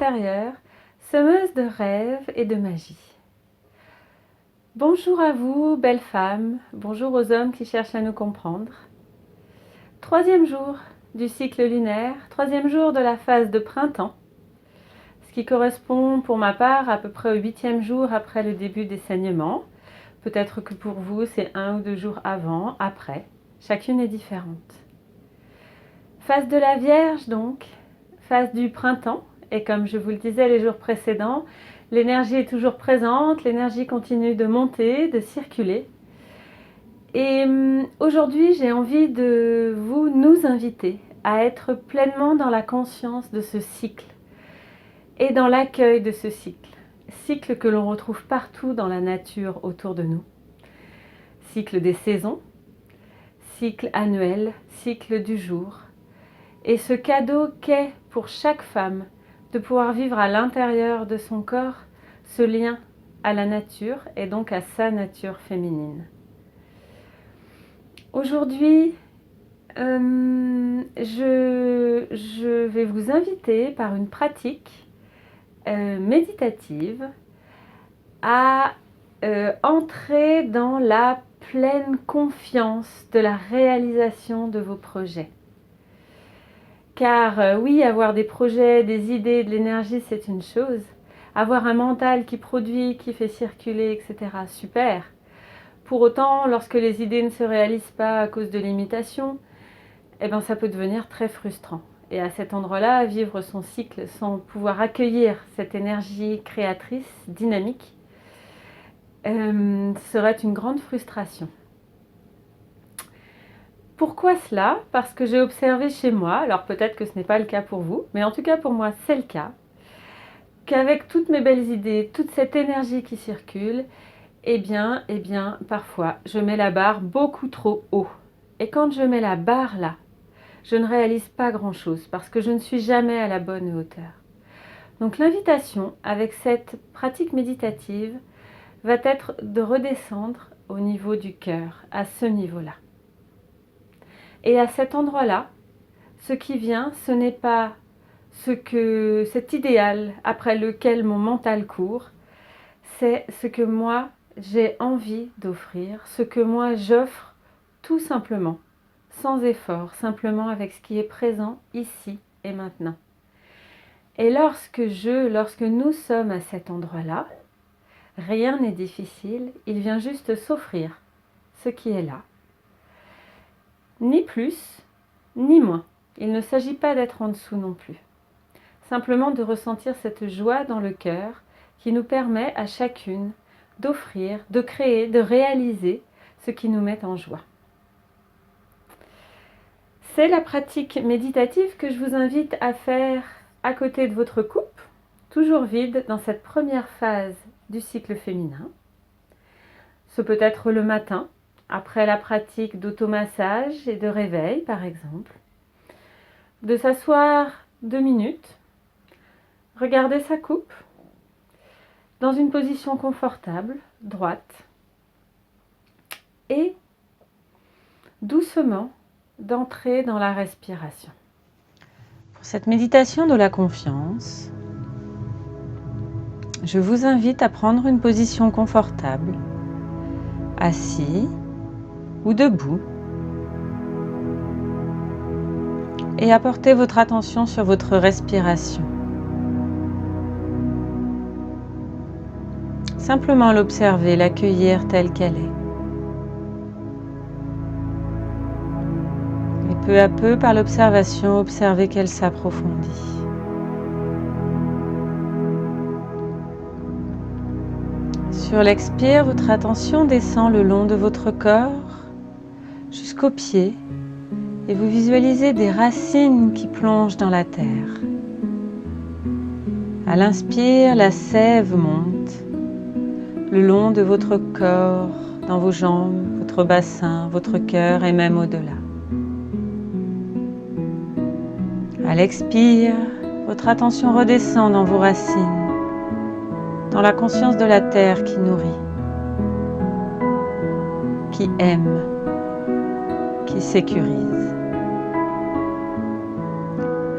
intérieure, semeuse de rêves et de magie. Bonjour à vous, belles femmes, bonjour aux hommes qui cherchent à nous comprendre. Troisième jour du cycle lunaire, troisième jour de la phase de printemps, ce qui correspond pour ma part à peu près au 8e jour après le début des saignements. Peut-être que pour vous c'est 1 ou 2 jours avant, après, chacune est différente. Phase de la Vierge donc, phase du printemps, et comme je vous le disais les jours précédents, l'énergie est toujours présente, l'énergie continue de monter, de circuler. Et aujourd'hui, j'ai envie de nous inviter à être pleinement dans la conscience de ce cycle et dans l'accueil de ce cycle. Cycle que l'on retrouve partout dans la nature autour de nous. Cycle des saisons, cycle annuel, cycle du jour. Et ce cadeau qu'est pour chaque femme de pouvoir vivre à l'intérieur de son corps ce lien à la nature et donc à sa nature féminine. Aujourd'hui, je vais vous inviter par une pratique méditative à entrer dans la pleine confiance de la réalisation de vos projets. Car oui, avoir des projets, des idées, de l'énergie, c'est une chose. Avoir un mental qui produit, qui fait circuler, etc., super. Pour autant, lorsque les idées ne se réalisent pas à cause de limitations, eh ben, ça peut devenir très frustrant. Et à cet endroit-là, vivre son cycle sans pouvoir accueillir cette énergie créatrice, dynamique, serait une grande frustration. Pourquoi cela? Parce que j'ai observé chez moi, alors peut-être que ce n'est pas le cas pour vous, mais en tout cas pour moi c'est le cas, qu'avec toutes mes belles idées, toute cette énergie qui circule, eh bien, parfois je mets la barre beaucoup trop haut. Et quand je mets la barre là, je ne réalise pas grand-chose parce que je ne suis jamais à la bonne hauteur. Donc l'invitation avec cette pratique méditative va être de redescendre au niveau du cœur, à ce niveau-là. Et à cet endroit-là, ce qui vient, ce n'est pas cet idéal après lequel mon mental court, c'est ce que moi j'ai envie d'offrir, ce que moi j'offre tout simplement, sans effort, simplement avec ce qui est présent ici et maintenant. Et lorsque nous sommes à cet endroit-là, rien n'est difficile, il vient juste s'offrir ce qui est là. Ni plus, ni moins. Il ne s'agit pas d'être en dessous non plus. Simplement de ressentir cette joie dans le cœur qui nous permet à chacune d'offrir, de créer, de réaliser ce qui nous met en joie. C'est la pratique méditative que je vous invite à faire à côté de votre coupe, toujours vide dans cette première phase du cycle féminin. Ce peut être le matin, après la pratique d'automassage et de réveil par exemple, de s'asseoir 2 minutes, regarder sa coupe dans une position confortable, droite, et doucement d'entrer dans la respiration. Pour cette méditation de la confiance, je vous invite à prendre une position confortable, assis ou debout, et à porter votre attention sur votre respiration. Simplement l'observer, l'accueillir telle qu'elle est. Et peu à peu, par l'observation, observer qu'elle s'approfondit. Sur l'expire, votre attention descend le long de votre corps jusqu'aux pieds et vous visualisez des racines qui plongent dans la terre. À l'inspire, la sève monte le long de votre corps, dans vos jambes, votre bassin, votre cœur et même au-delà. À l'expire, votre attention redescend dans vos racines, dans la conscience de la terre qui nourrit, qui aime, qui sécurise.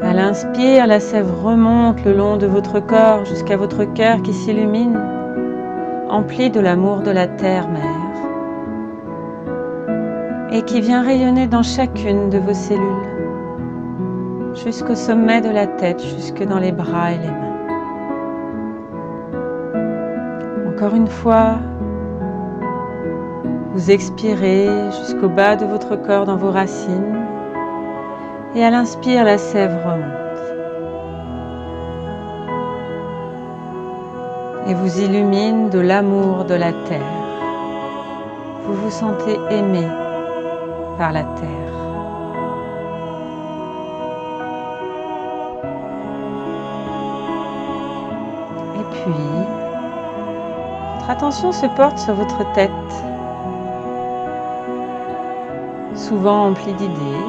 À l'inspire, la sève remonte le long de votre corps jusqu'à votre cœur qui s'illumine, empli de l'amour de la terre-mère, et qui vient rayonner dans chacune de vos cellules, jusqu'au sommet de la tête, jusque dans les bras et les mains. Encore une fois, vous expirez jusqu'au bas de votre corps dans vos racines, et à l'inspire, la sève remonte et vous illumine de l'amour de la terre. Vous vous sentez aimé par la terre. Et puis, votre attention se porte sur votre tête, souvent emplie d'idées,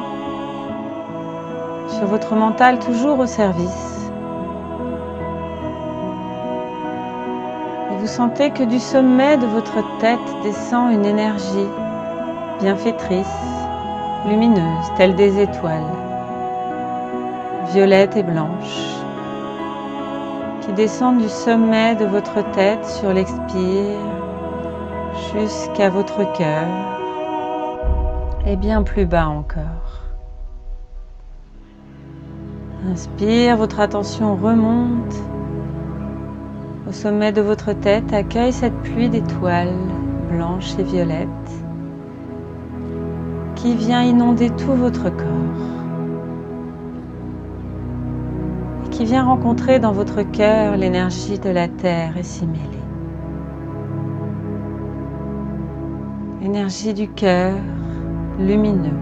sur votre mental toujours au service. Et vous sentez que du sommet de votre tête descend une énergie bienfaitrice, lumineuse, telle des étoiles, violettes et blanches, qui descendent du sommet de votre tête sur l'expire jusqu'à votre cœur et bien plus bas encore. Inspire, votre attention remonte au sommet de votre tête, accueille cette pluie d'étoiles blanches et violettes qui vient inonder tout votre corps et qui vient rencontrer dans votre cœur l'énergie de la terre et s'y mêler. Énergie du cœur lumineux.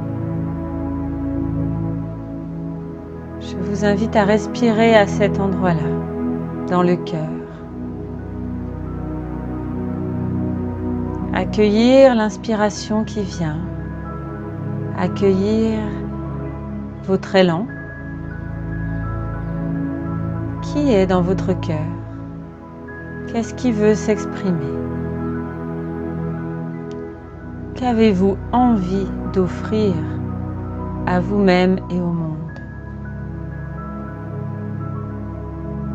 Je vous invite à respirer à cet endroit-là, dans le cœur. Accueillir l'inspiration qui vient, accueillir votre élan qui est dans votre cœur. Qu'est-ce qui veut s'exprimer? Qu'avez-vous envie d'offrir à vous-même et au monde?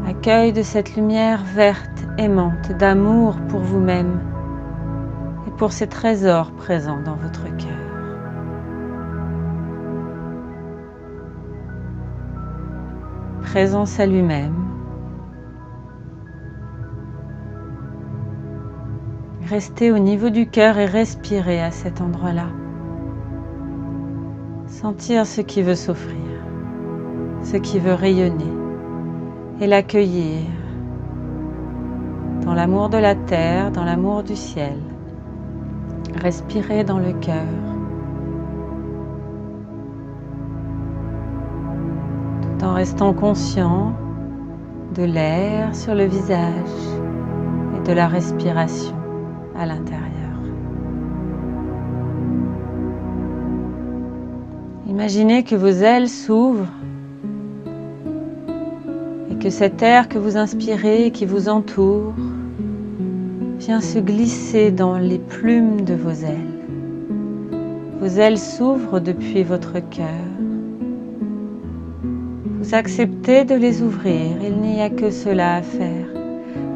Accueil de cette lumière verte, aimante, d'amour pour vous-même et pour ces trésors présents dans votre cœur. Présence à lui-même. Restez au niveau du cœur et respirez à cet endroit-là. Sentir ce qui veut s'offrir, ce qui veut rayonner et l'accueillir dans l'amour de la terre, dans l'amour du ciel. Respirez dans le cœur. Tout en restant conscient de l'air sur le visage et de la respiration à l'intérieur. Imaginez que vos ailes s'ouvrent et que cet air que vous inspirez et qui vous entoure vient se glisser dans les plumes de vos ailes. Vos ailes s'ouvrent depuis votre cœur. Vous acceptez de les ouvrir, il n'y a que cela à faire.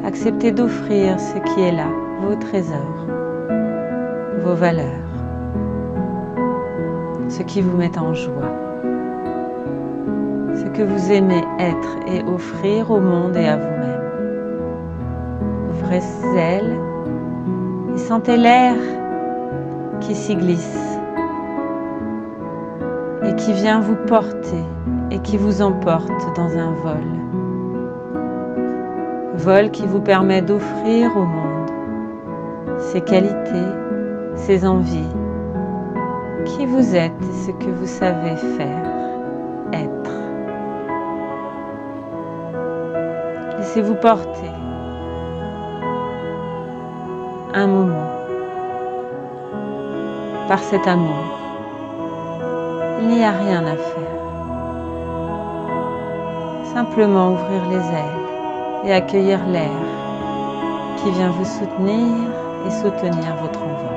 Acceptez d'offrir ce qui est là, vos trésors, vos valeurs, ce qui vous met en joie, ce que vous aimez être et offrir au monde et à vous-même. Ouvrez ces ailes et sentez l'air qui s'y glisse et qui vient vous porter et qui vous emporte dans un vol. Vol qui vous permet d'offrir au monde ses qualités, ses envies, qui vous êtes et ce que vous savez faire, être. Laissez-vous porter un moment par cet amour. Il n'y a rien à faire. Simplement ouvrir les ailes et accueillir l'air qui vient vous soutenir et soutenir votre envol.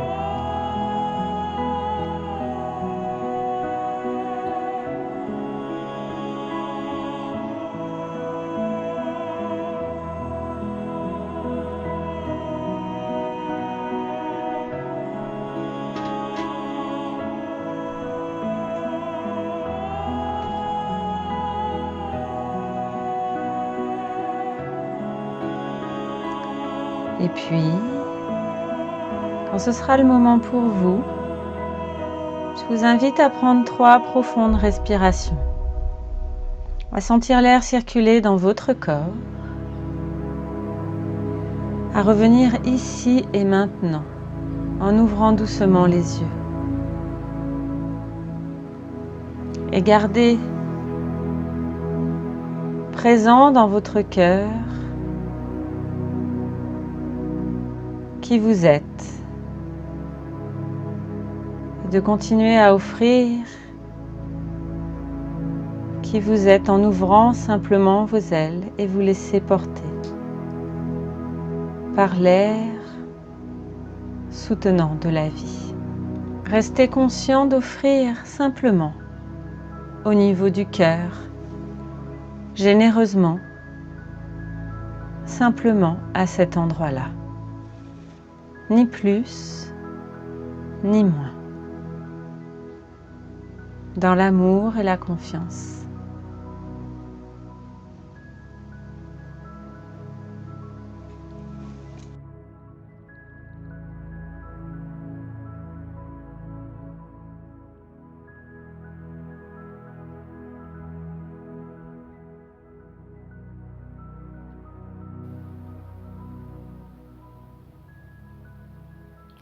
Et puis, quand ce sera le moment pour vous, je vous invite à prendre 3 profondes respirations, à sentir l'air circuler dans votre corps, à revenir ici et maintenant, en ouvrant doucement les yeux. Et gardez présent dans votre cœur qui vous êtes. Et de continuer à offrir qui vous êtes en ouvrant simplement vos ailes et vous laisser porter par l'air soutenant de la vie. Restez conscient d'offrir simplement au niveau du cœur, généreusement, simplement à cet endroit-là. Ni plus, ni moins. Dans l'amour et la confiance.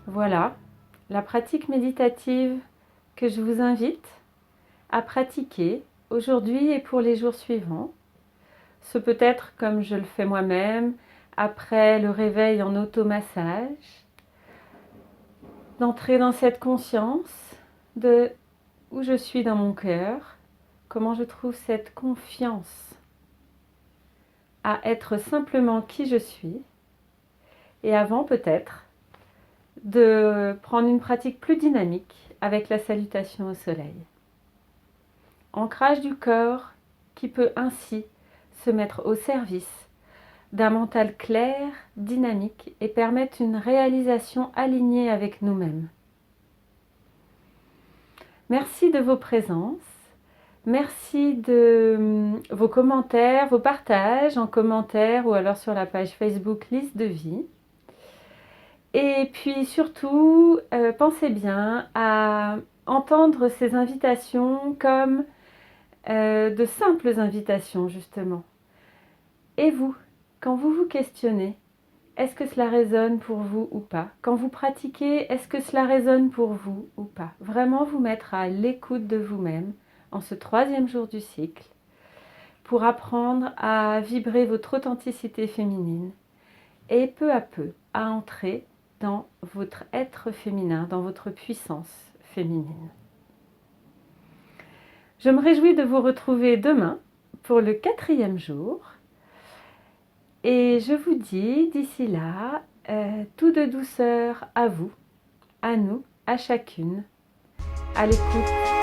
Voilà, la pratique méditative que je vous invite à pratiquer aujourd'hui et pour les jours suivants. Ce peut être, comme je le fais moi-même, après le réveil en automassage, d'entrer dans cette conscience de où je suis dans mon cœur, comment je trouve cette confiance à être simplement qui je suis, et avant peut-être de prendre une pratique plus dynamique avec la salutation au soleil. Ancrage du corps qui peut ainsi se mettre au service d'un mental clair, dynamique et permettre une réalisation alignée avec nous-mêmes. Merci de vos présences, merci de vos commentaires, vos partages en commentaire ou alors sur la page Facebook Lys de Vie. Et puis surtout, pensez bien à entendre ces invitations comme de simples invitations justement. Et vous, quand vous vous questionnez, est-ce que cela résonne pour vous ou pas? Quand vous pratiquez, est-ce que cela résonne pour vous ou pas? Vraiment vous mettre à l'écoute de vous-même en ce 3e jour du cycle pour apprendre à vibrer votre authenticité féminine et peu à peu à entrer dans votre être féminin, dans votre puissance féminine. Je me réjouis de vous retrouver demain pour le 4e jour. Et je vous dis d'ici là, tout de douceur à vous, à nous, à chacune, à l'écoute